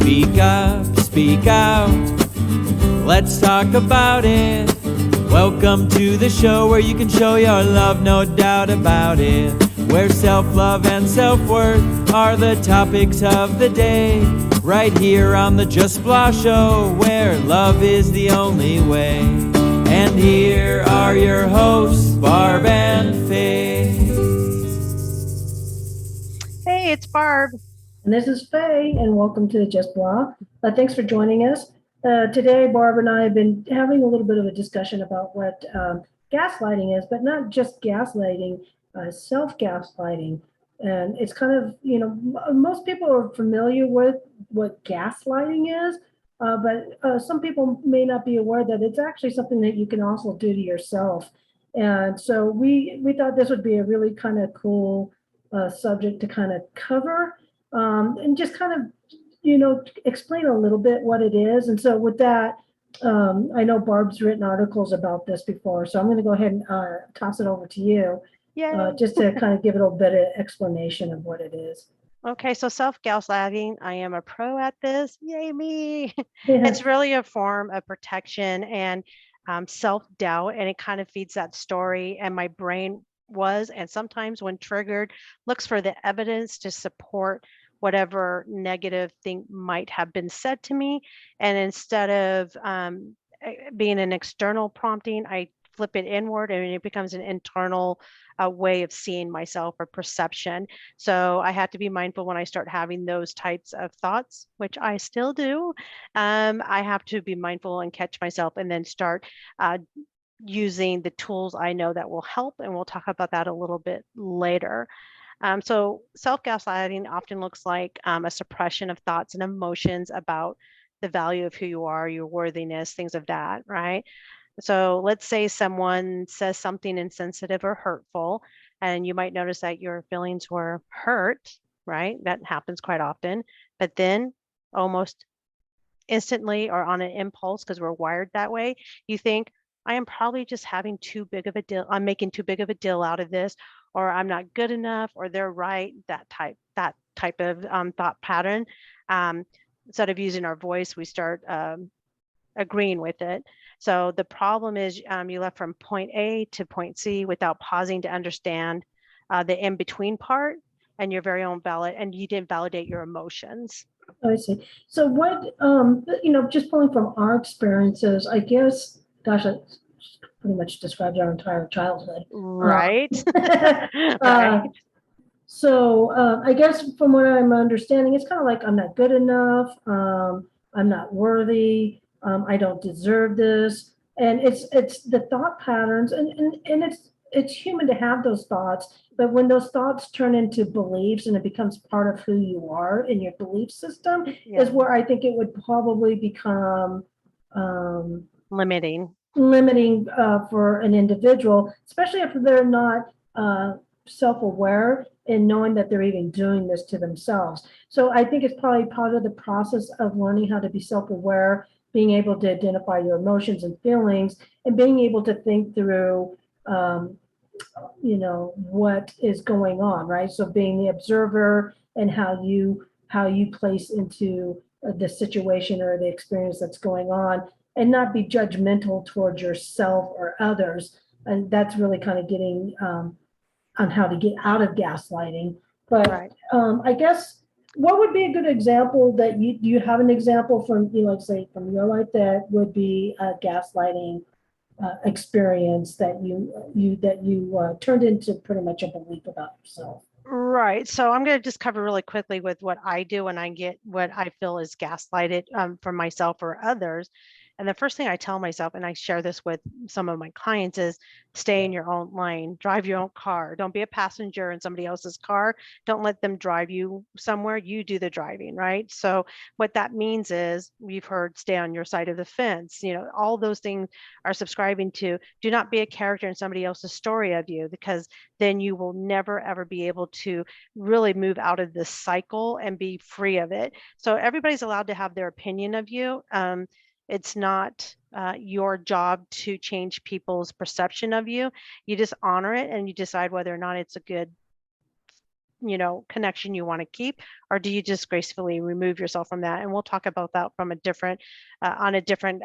Speak up, speak out. Let's talk about it. Welcome to the show where you can show your love, no doubt about it. Where self-love and self-worth are the topics of the day. Right here on the Just Blah Show, where love is the only way. And here are your hosts, Barb and Faye. Hey, it's Barb. And this is Faye, and welcome to Just Blah. Thanks for joining us. Today, Barb and I have been having a little bit of a discussion about what gaslighting is, but not just gaslighting, self-gaslighting. And it's kind of, most people are familiar with what gaslighting is, but some people may not be aware that it's actually something that you can also do to yourself. And so we thought this would be a really kind of cool subject to kind of cover. And just kind of, explain a little bit what it is. And so with that, I know Barb's written articles about this before, so I'm going to go ahead and toss it over to you, just to kind of give it a bit of explanation of what it is. Okay, so self-gaslighting, I am a pro at this. Yay, me. It's really a form of protection and self-doubt, and it kind of feeds that story. And my brain and sometimes when triggered, looks for the evidence to support whatever negative thing might have been said to me. And instead of being an external prompting, I flip it inward and it becomes an internal way of seeing myself or perception. So I have to be mindful when I start having those types of thoughts, which I still do. I have to be mindful and catch myself and then start using the tools I know that will help. And we'll talk about that a little bit later. So self-gaslighting often looks like a suppression of thoughts and emotions about the value of who you are, your worthiness, things of that, right? So let's say someone says something insensitive or hurtful, and you might notice that your feelings were hurt, right? That happens quite often. But then almost instantly or on an impulse, because we're wired that way, you think, I am probably just having too big of a deal. I'm making too big of a deal out of this, or I'm not good enough, or they're right. That type of thought pattern. Instead of using our voice, we start agreeing with it. So the problem is you left from point A to point C without pausing to understand the in between part and your very own and you didn't validate your emotions. I see. So what, just pulling from our experiences, I guess, gosh, that pretty much describes our entire childhood. Right. Right. So I guess from what I'm understanding, it's kind of like I'm not good enough. I'm not worthy. I don't deserve this. And it's the thought patterns, and it's human to have those thoughts, but when those thoughts turn into beliefs and it becomes part of who you are in your belief system, is where I think it would probably become limiting for an individual, especially if they're not self-aware and knowing that they're even doing this to themselves. So I think it's probably part of the process of learning how to be self-aware, being able to identify your emotions and feelings, and being able to think through what is going on, right? So being the observer and how you place into the situation or the experience that's going on, and not be judgmental towards yourself or others. And that's really kind of getting on how to get out of gaslighting. But right. I guess what would be a good example that you have an example from, let's say from your life that would be a gaslighting experience that you turned into pretty much a belief about yourself? Right. So I'm going to just cover really quickly with what I do when I get what I feel is gaslighted for myself or others. And the first thing I tell myself, and I share this with some of my clients, is stay in your own lane, drive your own car. Don't be a passenger in somebody else's car. Don't let them drive you somewhere. You do the driving, right? So what that means is we've heard stay on your side of the fence. All those things are subscribing to do not be a character in somebody else's story of you, because then you will never, ever be able to really move out of this cycle and be free of it. So everybody's allowed to have their opinion of you. It's not your job to change people's perception of you. You just honor it and you decide whether or not it's a good connection you want to keep, or do you just gracefully remove yourself from that? And we'll talk about that from a different on a different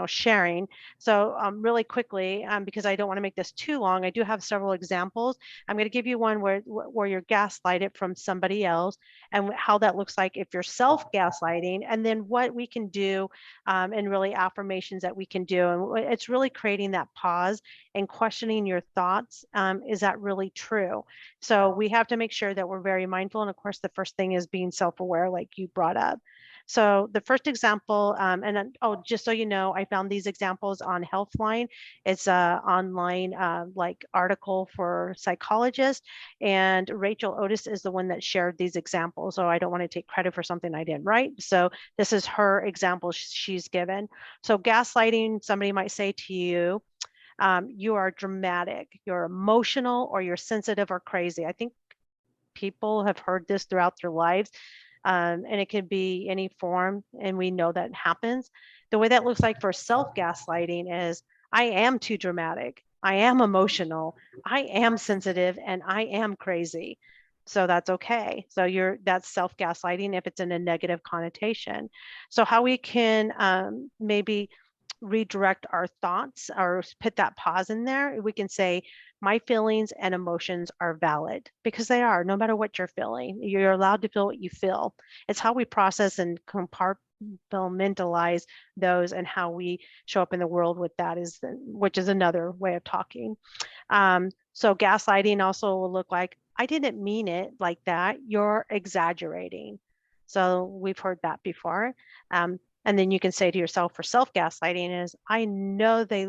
sharing. So really quickly, because I don't want to make this too long, I do have several examples. I'm going to give you one where you're gaslighted from somebody else, and how that looks like if you're self gaslighting, and then what we can do, and really affirmations that we can do. And it's really creating that pause and questioning your thoughts. Is that really true? So we have to make sure that we're very mindful. And of course, the first thing is being self-aware, like you brought up. So the first example, just so you know, I found these examples on Healthline. It's a online article for psychologists, and Rachel Otis is the one that shared these examples. So I don't want to take credit for something I didn't write. So this is her example she's given. So gaslighting, somebody might say to you, you are dramatic, you're emotional, or you're sensitive or crazy. I think people have heard this throughout their lives. And it could be any form, and we know that happens. The way that looks like for self-gaslighting is, I am too dramatic, I am emotional, I am sensitive, and I am crazy. So that's okay. So that's self-gaslighting if it's in a negative connotation. So how we can maybe redirect our thoughts or put that pause in there, we can say, my feelings and emotions are valid, because they are. No matter what you're feeling, you're allowed to feel what you feel. It's how we process and compartmentalize those, and how we show up in the world with that which is another way of talking. So gaslighting also will look like, I didn't mean it like that, you're exaggerating. So we've heard that before. And then you can say to yourself for self-gaslighting is, I know they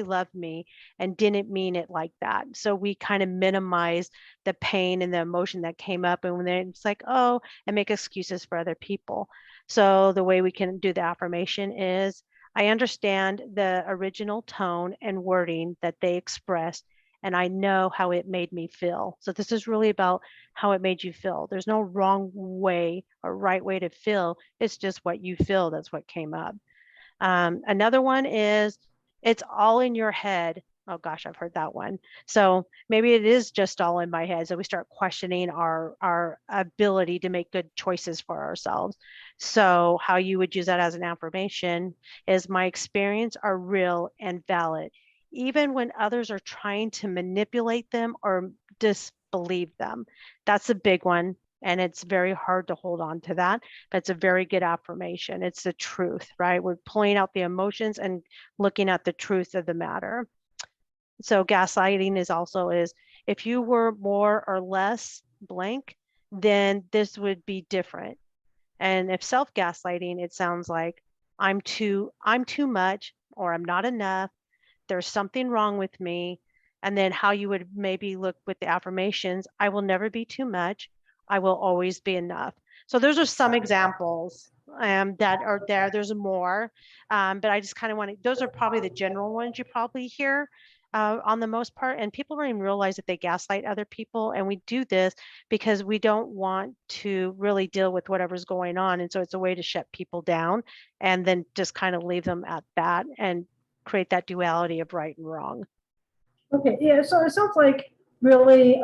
love me and didn't mean it like that. So we kind of minimize the pain and the emotion that came up, and then it's like, oh, and make excuses for other people. So the way we can do the affirmation is, I understand the original tone and wording that they expressed, and I know how it made me feel. So this is really about how it made you feel. There's no wrong way or right way to feel. It's just what you feel. That's what came up. Another one is, it's all in your head. Oh gosh, I've heard that one. So maybe it is just all in my head. So we start questioning our ability to make good choices for ourselves. So how you would use that as an affirmation is, my experience are real and valid, even when others are trying to manipulate them or disbelieve them. That's a big one. And it's very hard to hold on to that, but it's a very good affirmation. It's the truth, right? We're pulling out the emotions and looking at the truth of the matter. So gaslighting is, if you were more or less blank, then this would be different. And if self-gaslighting, it sounds like, I'm too much, or I'm not enough, there's something wrong with me. And then how you would maybe look with the affirmations, I will never be too much, I will always be enough. So those are some examples that are there. There's more, but I just kind of want to, those are probably the general ones you probably hear on the most part. And people don't even realize that they gaslight other people. And we do this because we don't want to really deal with whatever's going on. And so it's a way to shut people down and then just kind of leave them at that and create that duality of right and wrong. Okay, yeah, so it sounds like really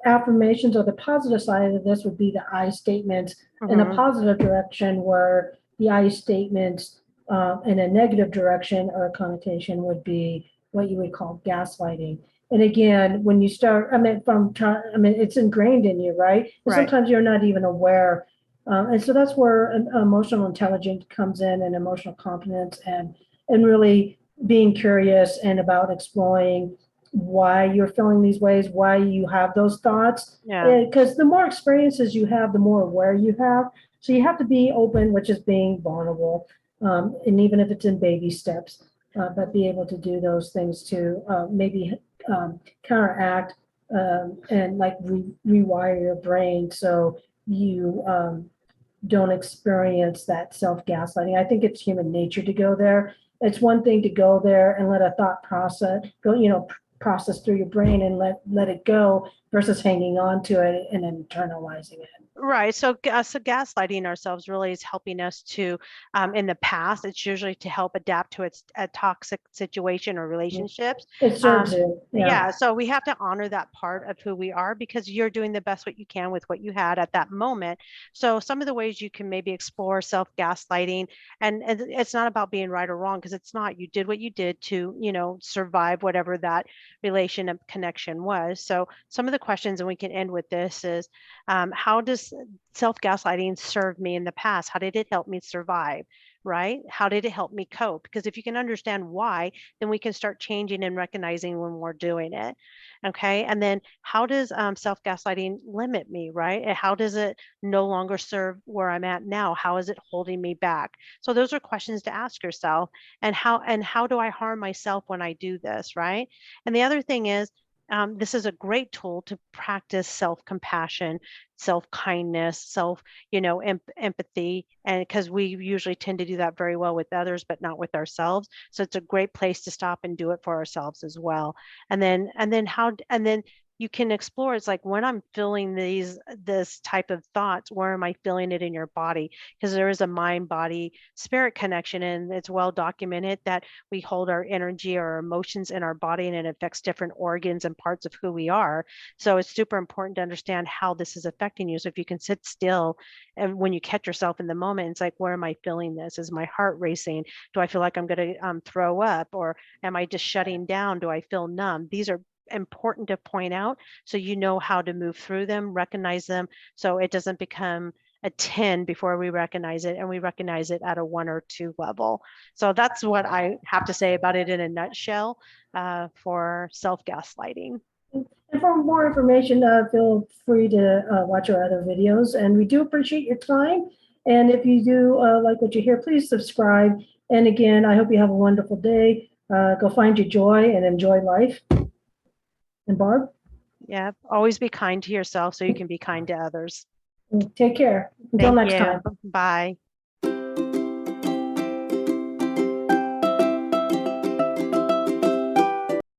affirmations, or the positive side of this would be the I statements in a positive direction, where the I statements in a negative direction or connotation would be what you would call gaslighting. And again, when you start, it's ingrained in you, right? And Right. sometimes you're not even aware. And so that's where emotional intelligence comes in, and emotional competence, and really being curious and about exploring why you're feeling these ways, why you have those thoughts. Yeah. Because the more experiences you have, the more aware you have. So you have to be open, which is being vulnerable. And even if it's in baby steps, but be able to do those things to maybe counteract and like rewire your brain so you don't experience that self-gaslighting. I think it's human nature to go there. It's one thing to go there and let a thought process go, process through your brain and let it go. versus hanging on to it and internalizing it. Right. So, so gaslighting ourselves really is helping us to, in the past, it's usually to help adapt to a toxic situation or relationships. It serves you. Yeah. So we have to honor that part of who we are because you're doing the best what you can with what you had at that moment. So some of the ways you can maybe explore self-gaslighting, and it's not about being right or wrong because it's not. You did what you did to, survive whatever that relation and connection was. So some of the questions, and we can end with this, is how does self-gaslighting serve me in the past? How did it help me survive? Right? How did it help me cope? Because if you can understand why, then we can start changing and recognizing when we're doing it. Okay. And then how does self-gaslighting limit me? Right? And how does it no longer serve where I'm at now? How is it holding me back? So those are questions to ask yourself. And how do I harm myself when I do this? Right? And the other thing is, this is a great tool to practice self-compassion, self-kindness, empathy, and because we usually tend to do that very well with others, but not with ourselves. So it's a great place to stop and do it for ourselves as well. And then you can explore. It's like when I'm feeling this type of thoughts, where am I feeling it in your body? Because there is a mind, body, spirit connection, and it's well documented that we hold our energy or emotions in our body, and it affects different organs and parts of who we are. So it's super important to understand how this is affecting you. So if you can sit still, and when you catch yourself in the moment, it's like, where am I feeling this? Is my heart racing? Do I feel like I'm going to throw up, or am I just shutting down? Do I feel numb? These are important to point out so you know how to move through them, recognize them, so it doesn't become a 10 before we recognize it, and we recognize it at a 1 or 2 level. So that's what I have to say about it in a nutshell for self-gaslighting. And for more information, feel free to watch our other videos. And we do appreciate your time. And if you do like what you hear, please subscribe. And again, I hope you have a wonderful day. Go find your joy and enjoy life. And Barb? Yeah, always be kind to yourself so you can be kind to others. Take care. Until next time. Bye.